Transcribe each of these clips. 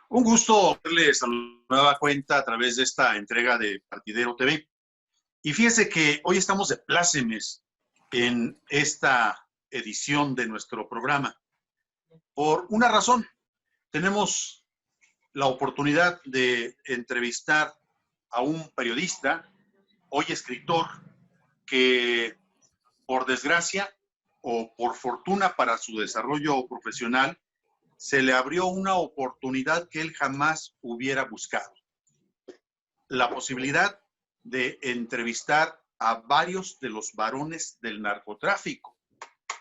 Un gusto verles a nueva cuenta a través de esta entrega de Partidero TV. Y fíjense que hoy estamos de plácemes en esta edición de nuestro programa. Por una razón, tenemos la oportunidad de entrevistar a un periodista, hoy escritor, que por desgracia o por fortuna para su desarrollo profesional, se le abrió una oportunidad que él jamás hubiera buscado. La posibilidad de entrevistar a varios de los varones del narcotráfico,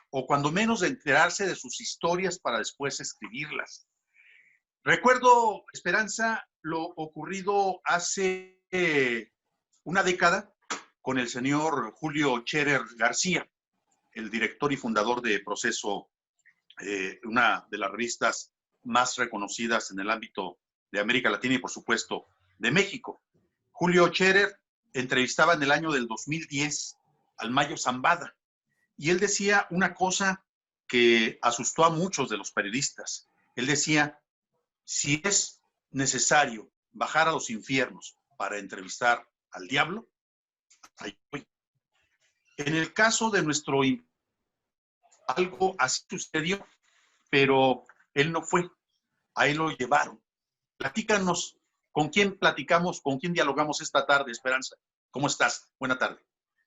o cuando menos de enterarse de sus historias para después escribirlas. Recuerdo, Esperanza, lo ocurrido hace una década con el señor Julio Scherer García, el director y fundador de Proceso, una de las revistas más reconocidas en el ámbito de América Latina y, por supuesto, de México. Julio Scherer entrevistaba en el año del 2010 al Mayo Zambada y él decía una cosa que asustó a muchos de los periodistas. Él decía, si es necesario bajar a los infiernos para entrevistar al diablo, ahí voy. En el caso de nuestro algo así sucedió, pero él no fue, a él lo llevaron. Platícanos, ¿con quién platicamos, con quién dialogamos esta tarde, Esperanza? ¿Cómo estás? Buena tarde.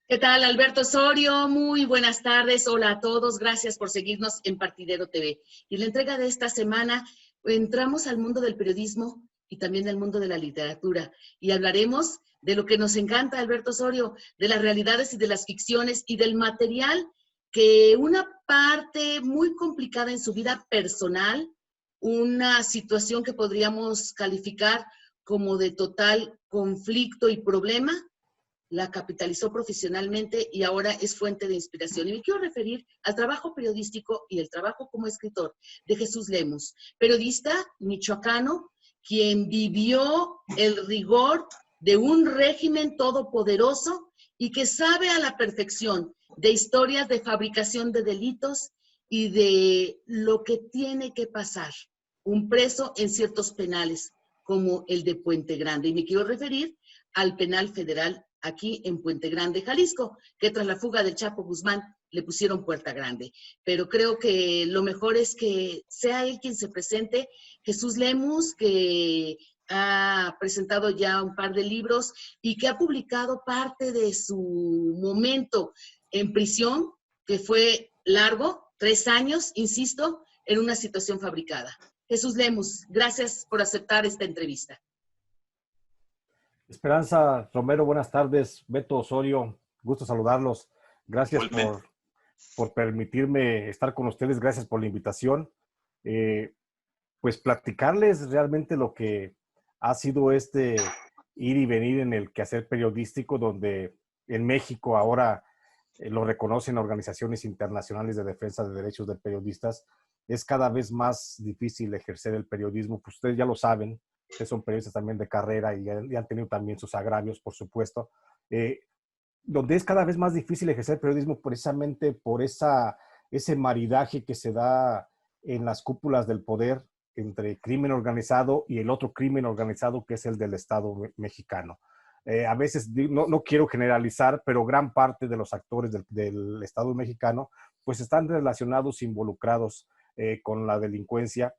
¿Qué tal, Alberto Osorio? Muy buenas tardes. Hola a todos. Gracias por seguirnos en Partidero TV. Y en la entrega de esta semana entramos al mundo del periodismo y también al mundo de la literatura. Y hablaremos de lo que nos encanta, Alberto Osorio, de las realidades y de las ficciones y del material que una parte muy complicada en su vida personal, una situación que podríamos calificar como de total conflicto y problema, la capitalizó profesionalmente y ahora es fuente de inspiración. Y me quiero referir al trabajo periodístico y el trabajo como escritor de Jesús Lemus, periodista michoacano, quien vivió el rigor de un régimen todopoderoso y que sabe a la perfección de historias de fabricación de delitos y de lo que tiene que pasar un preso en ciertos penales, como el de Puente Grande. Y me quiero referir al penal federal aquí en Puente Grande, Jalisco, que tras la fuga del Chapo Guzmán le pusieron Puerta Grande. Pero creo que lo mejor es que sea él quien se presente. Jesús Lemus, que ha presentado ya un par de libros y que ha publicado parte de su momento en prisión, que fue largo, 3 años, insisto, en una situación fabricada. Jesús Lemus, gracias por aceptar esta entrevista. Esperanza Romero, buenas tardes. Beto Osorio, gusto saludarlos. Gracias por permitirme estar con ustedes. Gracias por la invitación. Pues platicarles realmente lo que ha sido este ir y venir en el quehacer periodístico, donde en México ahora lo reconocen organizaciones internacionales de defensa de derechos de periodistas. Es cada vez más difícil ejercer el periodismo, pues ustedes ya lo saben. Ustedes son periodistas también de carrera y han tenido también sus agravios, por supuesto, donde es cada vez más difícil ejercer periodismo precisamente por ese maridaje que se da en las cúpulas del poder entre crimen organizado y el otro crimen organizado que es el del Estado mexicano. A veces, no quiero generalizar, pero gran parte de los actores del Estado mexicano pues están relacionados, involucrados con la delincuencia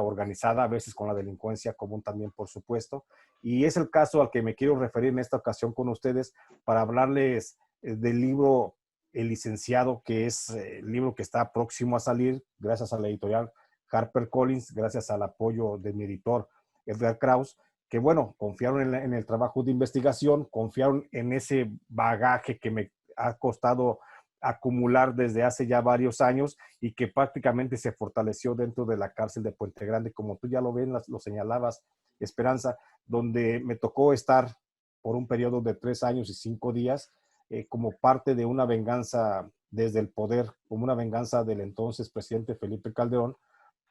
organizada, a veces con la delincuencia común también, por supuesto. Y es el caso al que me quiero referir en esta ocasión con ustedes para hablarles del libro El Licenciado, que es el libro que está próximo a salir gracias a la editorial HarperCollins, gracias al apoyo de mi editor Edgar Kraus, que bueno, confiaron en el trabajo de investigación, confiaron en ese bagaje que me ha costado acumular desde hace ya varios años y que prácticamente se fortaleció dentro de la cárcel de Puente Grande, como tú ya lo ven, lo señalabas, Esperanza, donde me tocó estar por un periodo de 3 años y 5 días como parte de una venganza desde el poder, como una venganza del entonces presidente Felipe Calderón,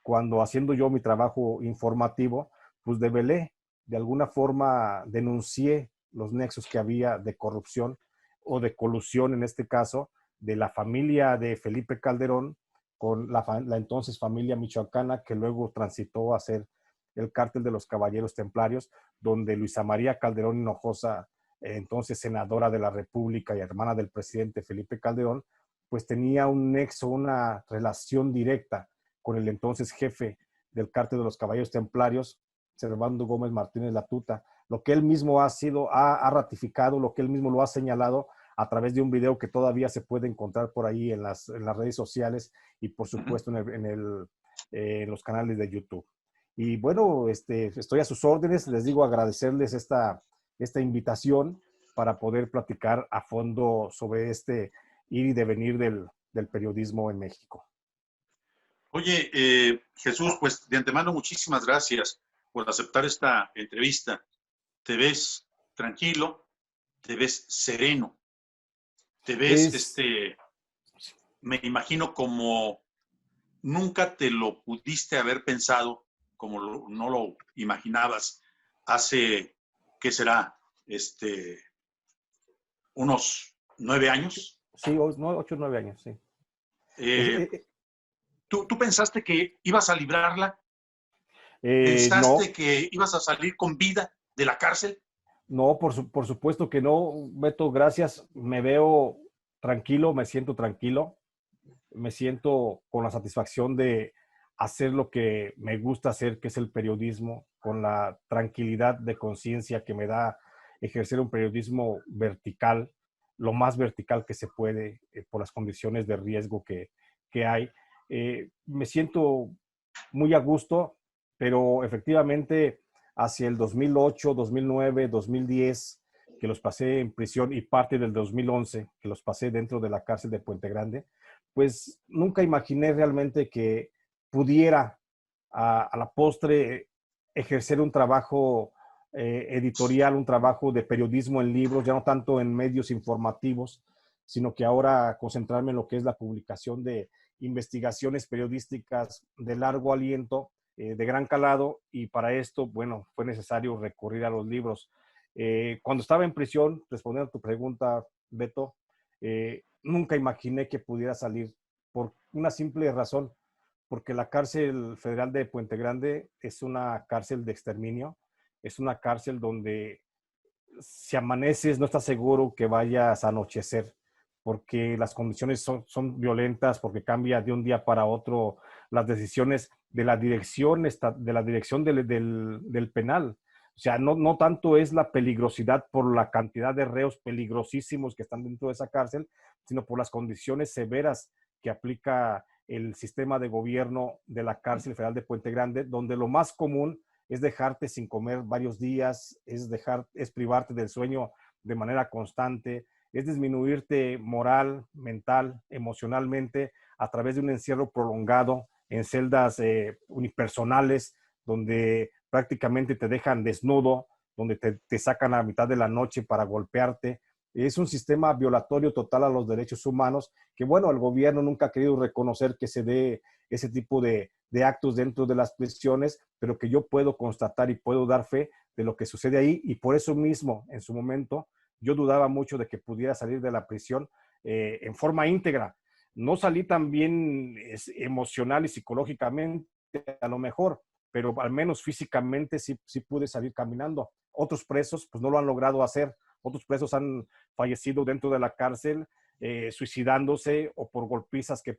cuando haciendo yo mi trabajo informativo, pues develé, de alguna forma denuncié los nexos que había de corrupción o de colusión en este caso, de la familia de Felipe Calderón con la entonces familia michoacana que luego transitó a ser el cártel de los Caballeros Templarios, donde Luisa María Calderón Hinojosa, entonces senadora de la República y hermana del presidente Felipe Calderón, pues tenía un nexo, una relación directa con el entonces jefe del cártel de los Caballeros Templarios, Servando Gómez Martínez Latuta, lo que él mismo ha ratificado, lo que él mismo lo ha señalado a través de un video que todavía se puede encontrar por ahí en las redes sociales y por supuesto en los canales de YouTube. Y bueno, estoy a sus órdenes, les digo agradecerles esta invitación para poder platicar a fondo sobre este ir y devenir del periodismo en México. Oye, Jesús, pues de antemano muchísimas gracias por aceptar esta entrevista. Te ves tranquilo, te ves sereno, te ves, me imagino como nunca te lo pudiste haber pensado, como no lo imaginabas hace, ¿qué será? Unos 9 años. Sí, 8 o 9 años, sí. ¿Tú pensaste que ibas a librarla? ¿Pensaste No, que ibas a salir con vida de la cárcel? no, por supuesto que no, Beto, gracias. Me veo tranquilo, me siento tranquilo, me siento con la satisfacción de hacer lo que me gusta hacer, que es el periodismo, con la tranquilidad de conciencia que me da ejercer un periodismo vertical, lo más vertical que se puede por las condiciones de riesgo que hay. Me siento muy a gusto, pero efectivamente hacia el 2008, 2009, 2010, que los pasé en prisión y parte del 2011, que los pasé dentro de la cárcel de Puente Grande, pues nunca imaginé realmente que pudiera a la postre ejercer un trabajo editorial, un trabajo de periodismo en libros, ya no tanto en medios informativos, sino que ahora concentrarme en lo que es la publicación de investigaciones periodísticas de largo aliento, de gran calado, y para esto, bueno, fue necesario recurrir a los libros. Cuando estaba en prisión, respondiendo a tu pregunta, Beto, nunca imaginé que pudiera salir por una simple razón, porque la cárcel federal de Puente Grande es una cárcel de exterminio, es una cárcel donde si amaneces no estás seguro que vayas a anochecer, porque las condiciones son violentas, porque cambia de un día para otro las decisiones de la dirección, del penal. O sea, no tanto es la peligrosidad por la cantidad de reos peligrosísimos que están dentro de esa cárcel, sino por las condiciones severas que aplica el sistema de gobierno de la cárcel federal de Puente Grande, donde lo más común es dejarte sin comer varios días, es privarte del sueño de manera constante, es disminuirte moral, mental, emocionalmente a través de un encierro prolongado en celdas unipersonales, donde prácticamente te dejan desnudo, donde te sacan a la mitad de la noche para golpearte. Es un sistema violatorio total a los derechos humanos que, bueno, el gobierno nunca ha querido reconocer que se dé ese tipo de actos dentro de las prisiones, pero que yo puedo constatar y puedo dar fe de lo que sucede ahí, y por eso mismo, en su momento, yo dudaba mucho de que pudiera salir de la prisión en forma íntegra. No salí tan bien emocional y psicológicamente, a lo mejor, pero al menos físicamente sí pude salir caminando. Otros presos pues no lo han logrado hacer. Otros presos han fallecido dentro de la cárcel, suicidándose o por golpizas que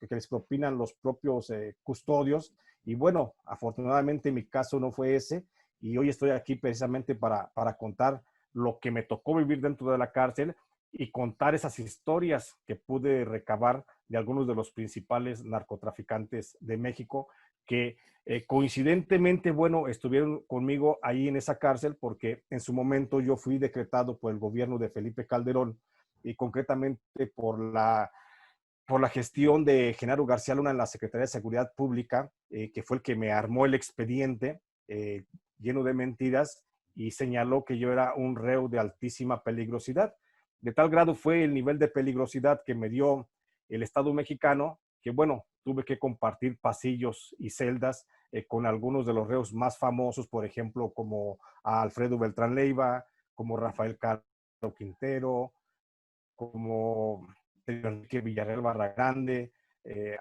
les propinan los propios custodios. Y bueno, afortunadamente mi caso no fue ese, y hoy estoy aquí precisamente para contar lo que me tocó vivir dentro de la cárcel y contar esas historias que pude recabar de algunos de los principales narcotraficantes de México que coincidentemente, bueno, estuvieron conmigo ahí en esa cárcel porque en su momento yo fui decretado por el gobierno de Felipe Calderón y concretamente por la gestión de Genaro García Luna en la Secretaría de Seguridad Pública, que fue el que me armó el expediente lleno de mentiras y señaló que yo era un reo de altísima peligrosidad. De tal grado fue el nivel de peligrosidad que me dio el Estado mexicano que, bueno, tuve que compartir pasillos y celdas con algunos de los reos más famosos, por ejemplo, como a Alfredo Beltrán Leiva, como Rafael Caro Quintero, como Enrique Villarreal Barragrande,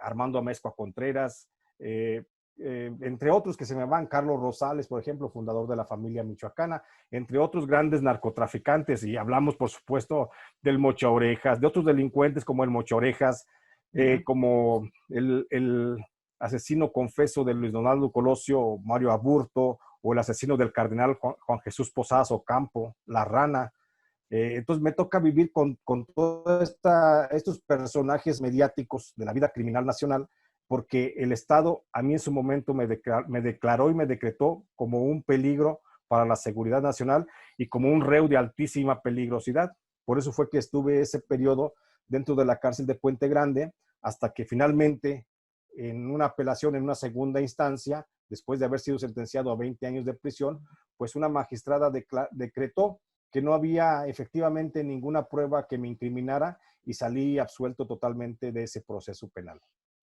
Armando Amezcua Contreras, entre otros que se me van, Carlos Rosales, por ejemplo, fundador de la familia michoacana, entre otros grandes narcotraficantes, y hablamos, por supuesto, del Mocha Orejas, de otros delincuentes como el Mocha Orejas, como el asesino confeso de Luis Donaldo Colosio, Mario Aburto, o el asesino del cardenal Juan Jesús Posadas Ocampo, La Rana. Entonces me toca vivir con todos estos personajes mediáticos de la vida criminal nacional, porque el Estado a mí en su momento me declaró y me decretó como un peligro para la seguridad nacional y como un reo de altísima peligrosidad. Por eso fue que estuve ese periodo dentro de la cárcel de Puente Grande, hasta que finalmente, en una apelación en una segunda instancia, después de haber sido sentenciado a 20 años de prisión, pues una magistrada decretó que no había efectivamente ninguna prueba que me incriminara y salí absuelto totalmente de ese proceso penal.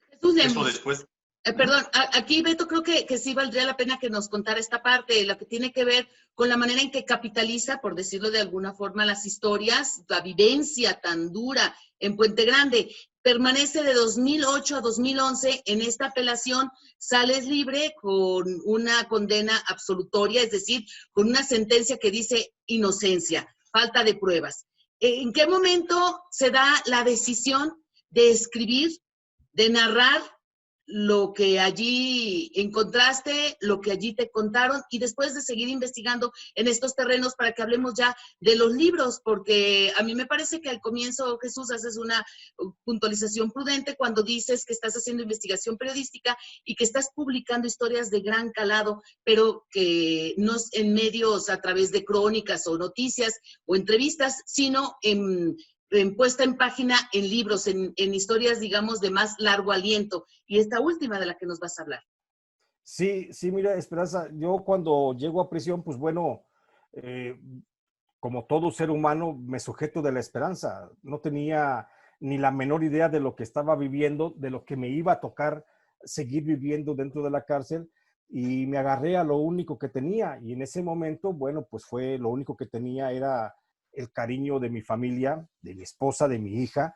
Jesús Eso Lemus, después. perdón, aquí Beto creo que sí valdría la pena que nos contara esta parte, lo que tiene que ver con la manera en que capitaliza, por decirlo de alguna forma, las historias, la vivencia tan dura en Puente Grande. Permanece de 2008 a 2011 en esta apelación, sales libre con una condena absolutoria, es decir, con una sentencia que dice inocencia, falta de pruebas. ¿En qué momento se da la decisión de escribir, de narrar lo que allí encontraste, lo que allí te contaron, y después de seguir investigando en estos terrenos para que hablemos ya de los libros? Porque a mí me parece que al comienzo, Jesús, haces una puntualización prudente cuando dices que estás haciendo investigación periodística y que estás publicando historias de gran calado, pero que no es en medios a través de crónicas o noticias o entrevistas, sino en puesta en página, en libros, en historias, digamos, de más largo aliento. Y esta última de la que nos vas a hablar. Sí, sí, mira, Esperanza, yo cuando llego a prisión, pues bueno, como todo ser humano, me sujeto de la esperanza. No tenía ni la menor idea de lo que estaba viviendo, de lo que me iba a tocar seguir viviendo dentro de la cárcel, y me agarré a lo único que tenía. Y en ese momento, bueno, pues fue lo único que tenía era el cariño de mi familia, de mi esposa, de mi hija,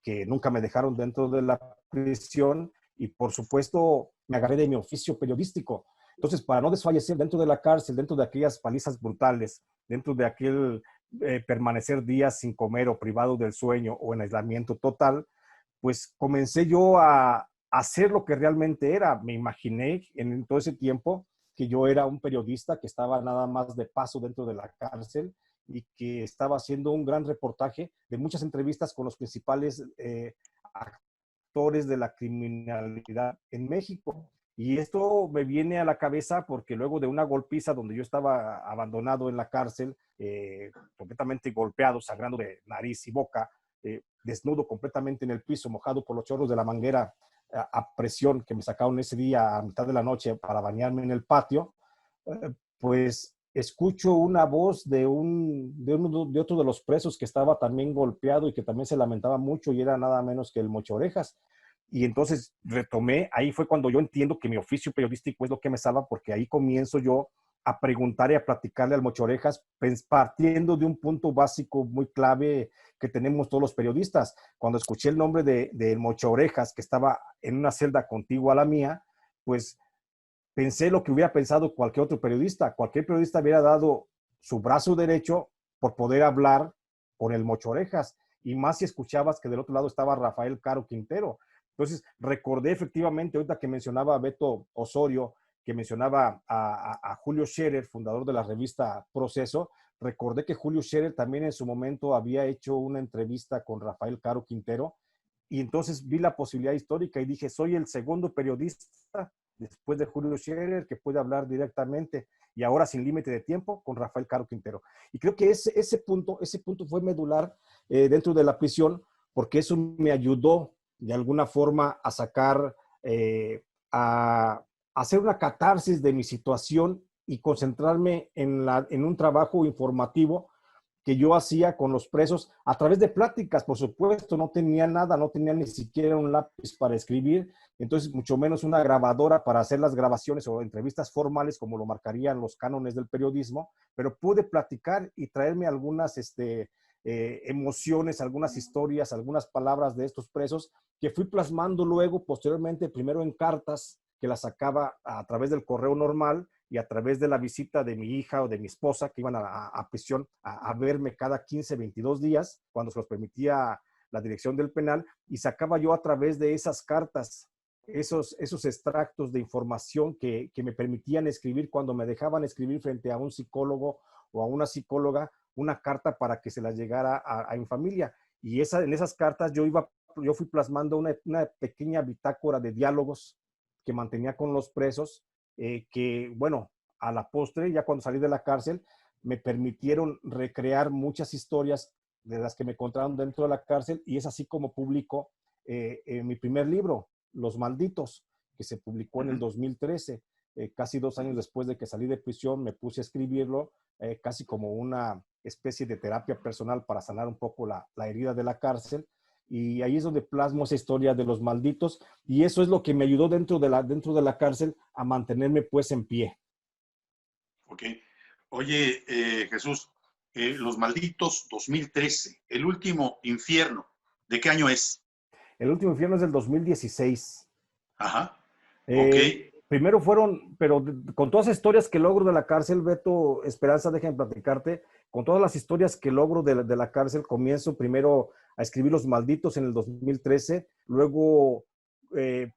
que nunca me dejaron dentro de la prisión, y por supuesto me agarré de mi oficio periodístico. Entonces, para no desfallecer dentro de la cárcel, dentro de aquellas palizas brutales, dentro de aquel permanecer días sin comer o privado del sueño o en aislamiento total, pues comencé yo a hacer lo que realmente era. Me imaginé en todo ese tiempo que yo era un periodista que estaba nada más de paso dentro de la cárcel y que estaba haciendo un gran reportaje de muchas entrevistas con los principales actores de la criminalidad en México. Y esto me viene a la cabeza porque luego de una golpiza donde yo estaba abandonado en la cárcel, completamente golpeado, sangrando de nariz y boca, desnudo completamente en el piso, mojado por los chorros de la manguera a presión que me sacaron ese día a mitad de la noche para bañarme en el patio, pues escucho una voz de otro de los presos que estaba también golpeado y que también se lamentaba mucho, y era nada menos que el Mocha Orejas. Y entonces retomé, ahí fue cuando yo entiendo que mi oficio periodístico es lo que me salva, porque ahí comienzo yo a preguntar y a platicarle al Mocha Orejas, partiendo de un punto básico muy clave que tenemos todos los periodistas. Cuando escuché el nombre de Mocha Orejas, que estaba en una celda contigua a la mía, pues pensé lo que hubiera pensado cualquier otro periodista. Cualquier periodista hubiera dado su brazo derecho por poder hablar con el Mocha Orejas, y más si escuchabas que del otro lado estaba Rafael Caro Quintero. Entonces recordé efectivamente, ahorita que mencionaba a Beto Osorio, que mencionaba a Julio Scherer, fundador de la revista Proceso, recordé que Julio Scherer también en su momento había hecho una entrevista con Rafael Caro Quintero, y entonces vi la posibilidad histórica y dije, soy el segundo periodista después de Julio Scherer que puede hablar directamente y ahora sin límite de tiempo con Rafael Caro Quintero. Y creo que ese punto fue medular dentro de la prisión, porque eso me ayudó de alguna forma a sacar, a hacer una catarsis de mi situación y concentrarme en un trabajo informativo que yo hacía con los presos a través de pláticas. Por supuesto, no tenía nada, no tenía ni siquiera un lápiz para escribir, entonces mucho menos una grabadora para hacer las grabaciones o entrevistas formales como lo marcarían los cánones del periodismo, pero pude platicar y traerme algunas emociones, algunas historias, algunas palabras de estos presos que fui plasmando luego, posteriormente, primero en cartas que la sacaba a través del correo normal y a través de la visita de mi hija o de mi esposa, que iban a prisión a verme cada 15, 22 días, cuando se los permitía la dirección del penal, y sacaba yo a través de esas cartas esos extractos de información que me permitían escribir cuando me dejaban escribir frente a un psicólogo o a una psicóloga una carta para que se las llegara a mi familia. Y en esas cartas yo fui plasmando una pequeña bitácora de diálogos que mantenía con los presos, que, bueno, a la postre, ya cuando salí de la cárcel, me permitieron recrear muchas historias de las que me encontraron dentro de la cárcel, y es así como publico mi primer libro, Los Malditos, que se publicó en el 2013. Casi 2 años después de que salí de prisión, me puse a escribirlo, casi como una especie de terapia personal para sanar un poco la herida de la cárcel. Y ahí es donde plasmo esa historia de los malditos, y eso es lo que me ayudó dentro de la cárcel a mantenerme pues en pie. Ok. Oye, Jesús, Los Malditos 2013, El Último Infierno, ¿de qué año es? El Último Infierno es del 2016. Ajá, ok. Primero fueron, pero con todas las historias que logro de la cárcel, Beto, Esperanza, déjame platicarte, con todas las historias que logro de la cárcel, comienzo primero a escribir Los Malditos en el 2013, luego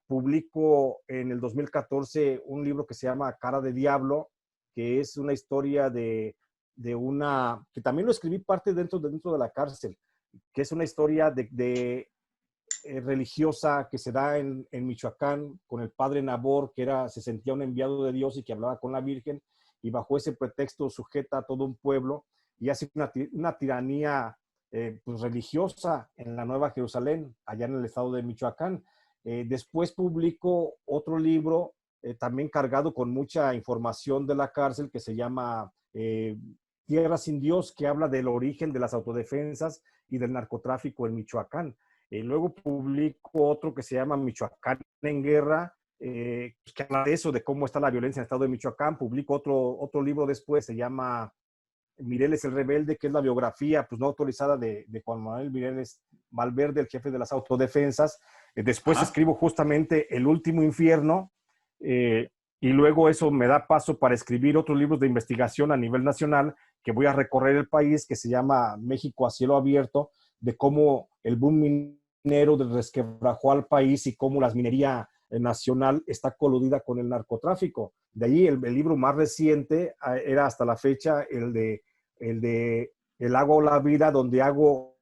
publico en el 2014 un libro que se llama Cara de Diablo, que es una historia de una, que también lo escribí parte dentro de la cárcel, que es una historia de religiosa que se da en Michoacán con el padre Nabor, que se sentía un enviado de Dios y que hablaba con la Virgen, y bajo ese pretexto sujeta a todo un pueblo y hace una tiranía pues religiosa en la Nueva Jerusalén, allá en el estado de Michoacán. Después publico otro libro también cargado con mucha información de la cárcel, que se llama Tierra sin Dios, que habla del origen de las autodefensas y del narcotráfico en Michoacán. Luego publico otro que se llama Michoacán en Guerra, que habla de eso, de cómo está la violencia en el estado de Michoacán. Publico otro libro después, se llama Mireles el Rebelde, que es la biografía pues no autorizada de Juan Manuel Mireles Valverde, el jefe de las autodefensas. Después escribo justamente El Último Infierno, y luego eso me da paso para escribir otros libros de investigación a nivel nacional, que voy a recorrer el país, que se llama México a cielo abierto, de cómo el boom minero resquebrajó al país y cómo la minería nacional está coludida con el narcotráfico. De ahí el libro más reciente era hasta la fecha el de El agua o la vida, donde hago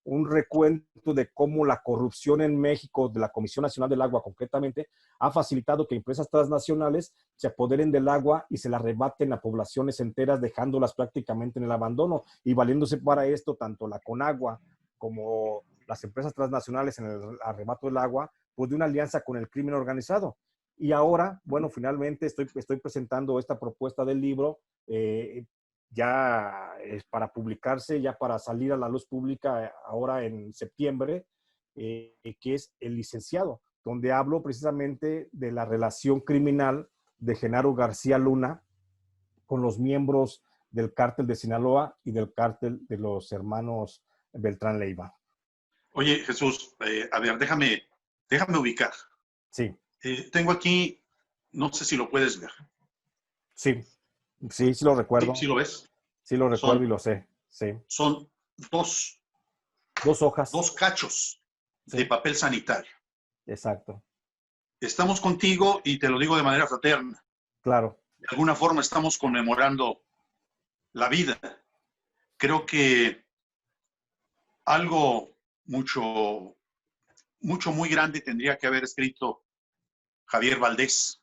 un recuento de cómo la corrupción en México, de la Comisión Nacional del Agua concretamente, ha facilitado que empresas transnacionales se apoderen del agua y se la arrebaten a poblaciones enteras, dejándolas prácticamente en el abandono, y valiéndose para esto tanto la Conagua como las empresas transnacionales en el arrebato del agua, pues de una alianza con el crimen organizado. Y ahora, bueno, finalmente estoy presentando esta propuesta del libro, ya es para publicarse, ya para salir a la luz pública ahora en septiembre, que es El Licenciado, donde hablo precisamente de la relación criminal de Genaro García Luna con los miembros del cártel de Sinaloa y del cártel de los hermanos Beltrán Leiva. Oye, Jesús, a ver, déjame ubicar. Sí. Tengo aquí, no sé si lo puedes ver. Sí, sí lo recuerdo. ¿Sí lo ves? Sí lo recuerdo y lo sé, sí. Son dos hojas. 2 cachos de papel sanitario. Exacto. Estamos contigo y te lo digo de manera fraterna. Claro. De alguna forma estamos conmemorando la vida. Creo que algo muy grande tendría que haber escrito Javier Valdés,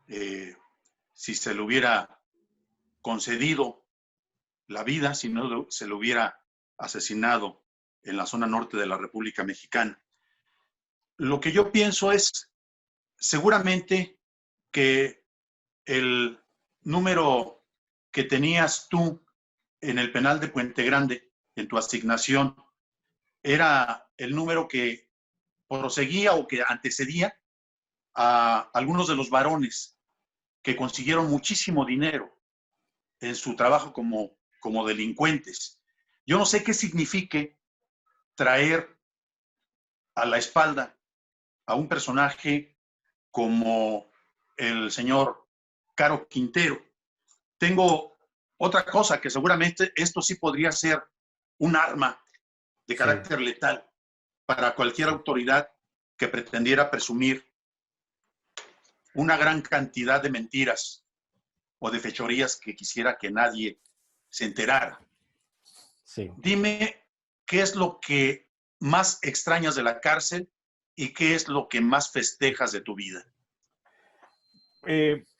si se le hubiera concedido la vida, si no se le hubiera asesinado en la zona norte de la República Mexicana. Lo que yo pienso es, seguramente que el número que tenías tú en el penal de Puente Grande, en tu asignación, era el número que proseguía o que antecedía a algunos de los varones que consiguieron muchísimo dinero en su trabajo como delincuentes. Yo no sé qué signifique traer a la espalda a un personaje como el señor Caro Quintero. Tengo otra cosa que seguramente esto sí podría ser un arma de carácter letal para cualquier autoridad que pretendiera presumir una gran cantidad de mentiras o de fechorías que quisiera que nadie se enterara. Sí. Dime qué es lo que más extrañas de la cárcel y qué es lo que más festejas de tu vida.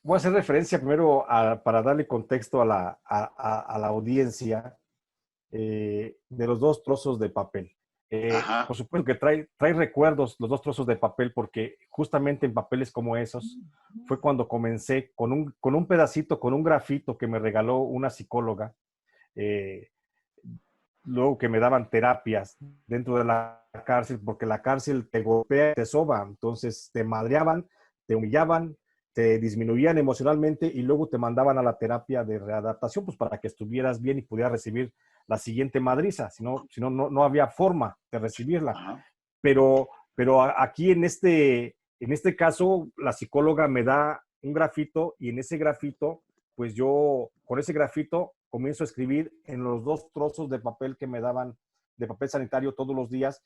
Voy a hacer referencia primero para darle contexto a la audiencia de los dos trozos de papel. Por supuesto que trae recuerdos los dos trozos de papel porque justamente en papeles como esos fue cuando comencé con un pedacito, con un grafito que me regaló una psicóloga, luego que me daban terapias dentro de la cárcel, porque la cárcel te golpea, te soba, entonces te madreaban, te humillaban, te disminuían emocionalmente y luego te mandaban a la terapia de readaptación, pues para que estuvieras bien y pudieras recibir la siguiente madriza, si no, no había forma de recibirla. Pero aquí en este caso, la psicóloga me da un grafito y en ese grafito, pues yo con ese grafito comienzo a escribir en los dos trozos de papel que me daban, de papel sanitario todos los días,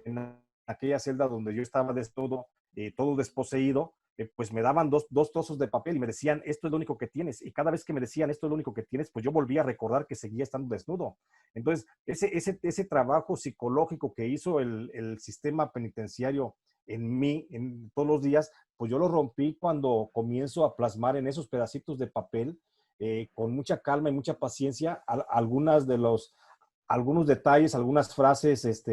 en aquella celda donde yo estaba desnudo, todo desposeído, pues me daban dos trozos de papel y me decían, esto es lo único que tienes. Y cada vez que me decían, esto es lo único que tienes, pues yo volvía a recordar que seguía estando desnudo. Entonces, ese trabajo psicológico que hizo el sistema penitenciario en mí, en todos los días, pues yo lo rompí cuando comienzo a plasmar en esos pedacitos de papel, con mucha calma y mucha paciencia, algunos detalles, algunas frases,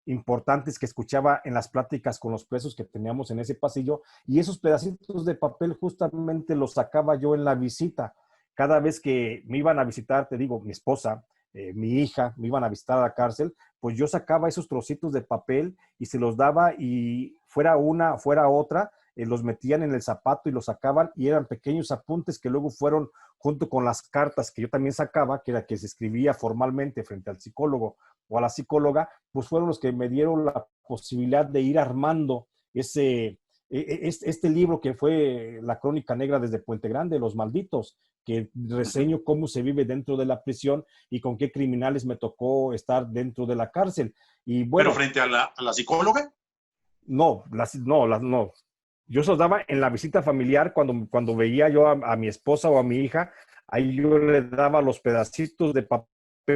importantes que escuchaba en las pláticas con los presos que teníamos en ese pasillo, y esos pedacitos de papel justamente los sacaba yo en la visita. Cada vez que me iban a visitar, te digo, mi esposa, mi hija, me iban a visitar a la cárcel, pues yo sacaba esos trocitos de papel y se los daba y fuera una, fuera otra, los metían en el zapato y los sacaban y eran pequeños apuntes que luego fueron junto con las cartas que yo también sacaba, que era que se escribía formalmente frente al psicólogo o a la psicóloga, pues fueron los que me dieron la posibilidad de ir armando este libro que fue La Crónica Negra desde Puente Grande, Los Malditos, que reseño cómo se vive dentro de la prisión y con qué criminales me tocó estar dentro de la cárcel. Y bueno, ¿pero frente a la psicóloga? No. Yo se los daba en la visita familiar cuando veía yo a mi esposa o a mi hija, ahí yo le daba los pedacitos de papel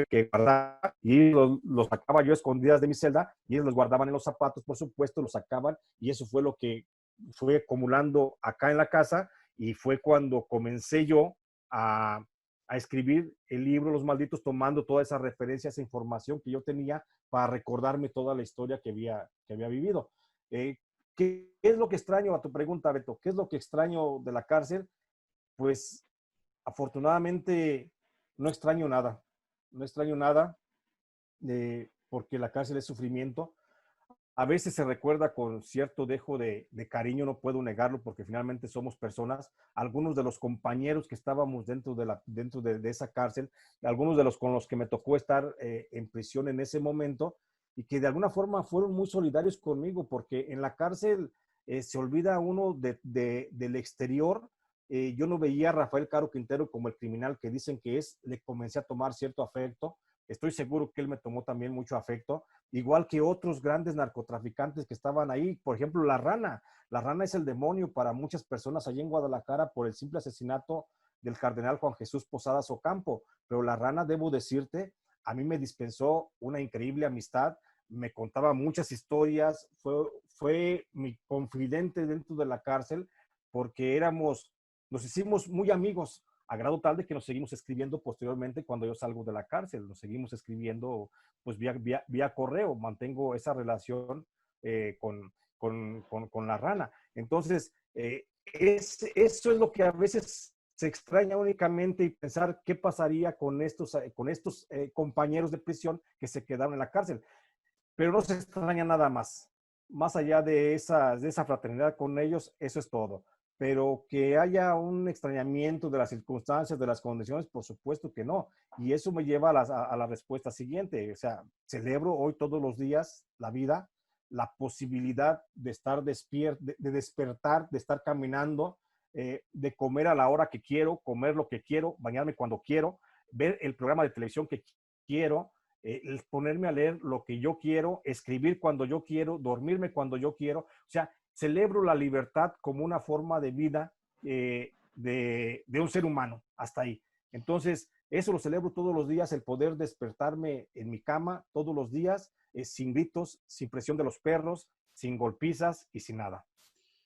que guardaba y los sacaba yo escondidas de mi celda y ellos los guardaban en los zapatos, por supuesto, los sacaban y eso fue lo que fue acumulando acá en la casa y fue cuando comencé yo a escribir el libro Los Malditos, tomando toda esa referencia, esa información que yo tenía para recordarme toda la historia que había vivido. ¿Qué es lo que extraño a tu pregunta, Beto? ¿Qué es lo que extraño de la cárcel? Pues afortunadamente no extraño nada. No extraño nada porque la cárcel es sufrimiento. A veces se recuerda con cierto dejo de cariño, no puedo negarlo, porque finalmente somos personas. Algunos de los compañeros que estábamos dentro de esa cárcel, algunos de los con los que me tocó estar en prisión en ese momento, y que de alguna forma fueron muy solidarios conmigo, porque en la cárcel se olvida uno del exterior. Yo no veía a Rafael Caro Quintero como el criminal que dicen que es, le comencé a tomar cierto afecto. Estoy seguro que él me tomó también mucho afecto, igual que otros grandes narcotraficantes que estaban ahí. Por ejemplo, La Rana. La Rana es el demonio para muchas personas allí en Guadalajara por el simple asesinato del cardenal Juan Jesús Posadas Ocampo. Pero La Rana, debo decirte, a mí me dispensó una increíble amistad, me contaba muchas historias, fue mi confidente dentro de la cárcel porque nos hicimos muy amigos, a grado tal de que nos seguimos escribiendo posteriormente cuando yo salgo de la cárcel, nos seguimos escribiendo pues vía correo, mantengo esa relación con La Rana. Entonces, eso es lo que a veces se extraña únicamente y pensar qué pasaría con estos compañeros de prisión que se quedaron en la cárcel. Pero no se extraña nada más. Más allá de esa fraternidad con ellos, eso es todo. Pero que haya un extrañamiento de las circunstancias, de las condiciones, por supuesto que no. Y eso me lleva a la respuesta siguiente. O sea, celebro hoy todos los días la vida, la posibilidad de estar despierto, de despertar, de estar caminando, de comer a la hora que quiero, comer lo que quiero, bañarme cuando quiero, ver el programa de televisión que quiero, ponerme a leer lo que yo quiero, escribir cuando yo quiero, dormirme cuando yo quiero. O sea, celebro la libertad como una forma de vida de un ser humano, hasta ahí. Entonces, eso lo celebro todos los días, el poder despertarme en mi cama todos los días, sin gritos, sin presión de los perros, sin golpizas y sin nada.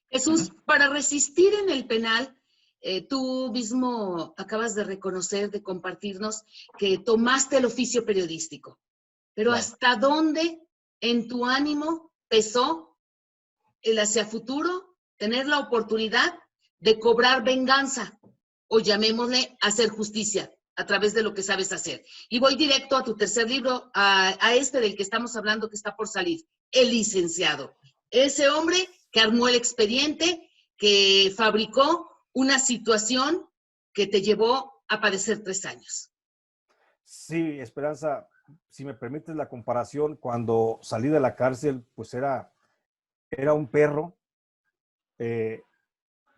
Jesús, para resistir en el penal, tú mismo acabas de reconocer, de compartirnos que tomaste el oficio periodístico, pero Claro. ¿hasta dónde en tu ánimo pesó el hacia futuro tener la oportunidad de cobrar venganza, o llamémosle hacer justicia a través de lo que sabes hacer? Y voy directo a tu tercer libro, a este del que estamos hablando, que está por salir, El Licenciado. Ese hombre que armó el expediente, que fabricó una situación que te llevó a padecer 3 años. Sí, Esperanza, si me permites la comparación, cuando salí de la cárcel, pues era un perro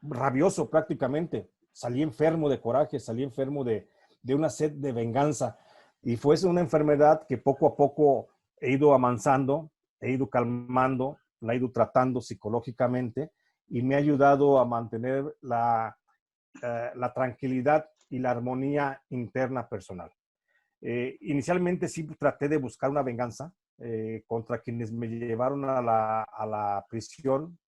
rabioso prácticamente. Salí enfermo de coraje, salí enfermo de una sed de venganza. Y fue una enfermedad que poco a poco he ido amansando, he ido calmando, la he ido tratando psicológicamente y me ha ayudado a mantener la tranquilidad y la armonía interna personal. Inicialmente sí traté de buscar una venganza contra quienes me llevaron a la prisión.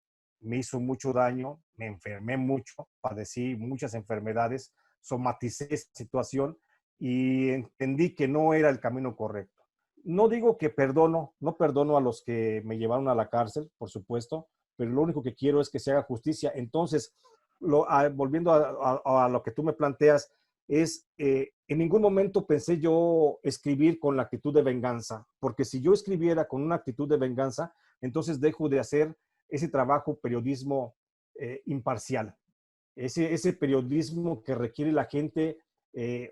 Me hizo mucho daño, me enfermé mucho, padecí muchas enfermedades, somaticé esa situación y entendí que no era el camino correcto. No digo que no perdono a los que me llevaron a la cárcel, por supuesto, pero lo único que quiero es que se haga justicia. Entonces, volviendo a lo que tú me planteas, en ningún momento pensé yo escribir con la actitud de venganza, porque si yo escribiera con una actitud de venganza, entonces dejo de hacer ese trabajo periodismo imparcial, ese periodismo que requiere la gente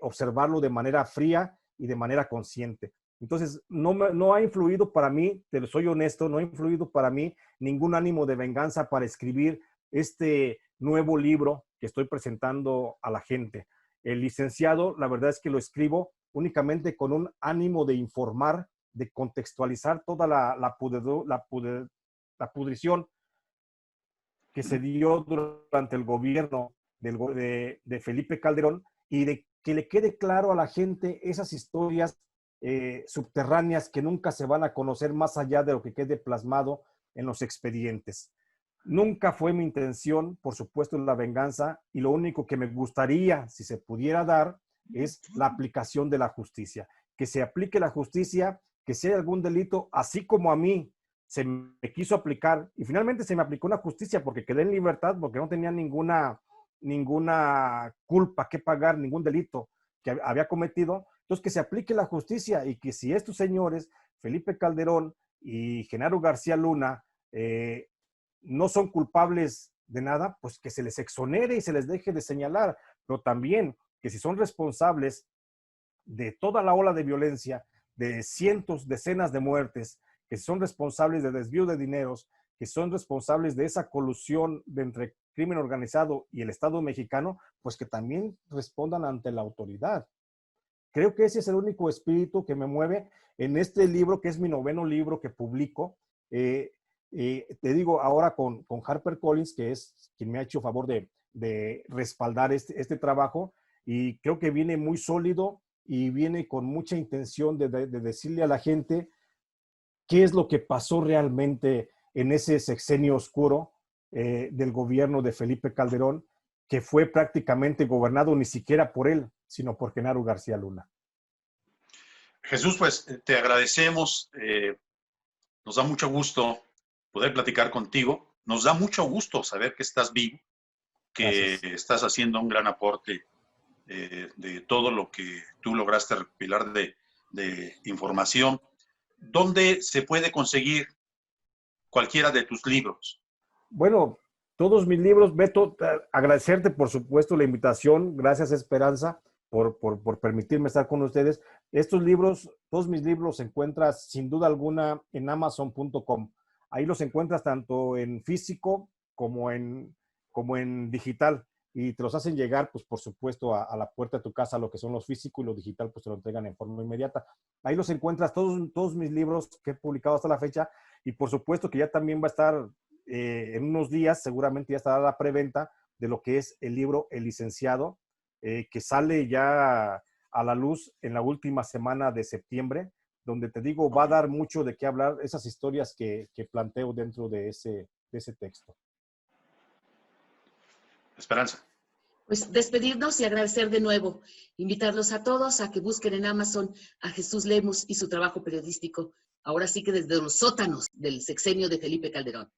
observarlo de manera fría y de manera consciente. Entonces, no ha influido para mí, te soy honesto, no ha influido para mí ningún ánimo de venganza para escribir este nuevo libro que estoy presentando a la gente. El Licenciado, la verdad es que lo escribo únicamente con un ánimo de informar, de contextualizar toda la pudrición que se dio durante el gobierno de Felipe Calderón y de que le quede claro a la gente esas historias subterráneas que nunca se van a conocer más allá de lo que quede plasmado en los expedientes. Nunca fue mi intención, por supuesto, la venganza, y lo único que me gustaría, si se pudiera dar, es la aplicación de la justicia. Que se aplique la justicia, que si hay algún delito, así como a mí se me quiso aplicar, y finalmente se me aplicó una justicia porque quedé en libertad, porque no tenía ninguna culpa que pagar, ningún delito que había cometido. Entonces, que se aplique la justicia y que si estos señores, Felipe Calderón y Genaro García Luna, no son culpables de nada, pues que se les exonere y se les deje de señalar, pero también que si son responsables de toda la ola de violencia, de cientos, decenas de muertes, que son responsables de desvío de dineros, que son responsables de esa colusión entre crimen organizado y el Estado mexicano, pues que también respondan ante la autoridad. Creo que ese es el único espíritu que me mueve en este libro, que es mi 9º libro que publico. Te digo, ahora con HarperCollins, que es quien me ha hecho favor de respaldar este trabajo, y creo que viene muy sólido y viene con mucha intención de decirle a la gente qué es lo que pasó realmente en ese sexenio oscuro del gobierno de Felipe Calderón, que fue prácticamente gobernado ni siquiera por él, sino por Genaro García Luna. Jesús, pues te agradecemos. Nos da mucho gusto poder platicar contigo. Nos da mucho gusto saber que estás vivo, que Gracias. estás haciendo un gran aporte de todo lo que tú lograste recopilar de información. ¿Dónde se puede conseguir cualquiera de tus libros? Bueno, todos mis libros, Beto, agradecerte por supuesto la invitación. Gracias, Esperanza, por permitirme estar con ustedes. Estos libros, todos mis libros se encuentran sin duda alguna en Amazon.com. Ahí los encuentras tanto en físico como en digital. Y te los hacen llegar, pues por supuesto, a la puerta de tu casa, lo que son los físicos, y lo digital, pues te lo entregan en forma inmediata. Ahí los encuentras todos mis libros que he publicado hasta la fecha, y por supuesto que ya también va a estar en unos días, seguramente ya estará la preventa de lo que es el libro El Licenciado, que sale ya a la luz en la última semana de septiembre, donde te digo, va a dar mucho de qué hablar, esas historias que planteo dentro de ese texto. Esperanza. Pues despedirnos y agradecer de nuevo, invitarlos a todos a que busquen en Amazon a Jesús Lemus y su trabajo periodístico, ahora sí que desde los sótanos del sexenio de Felipe Calderón.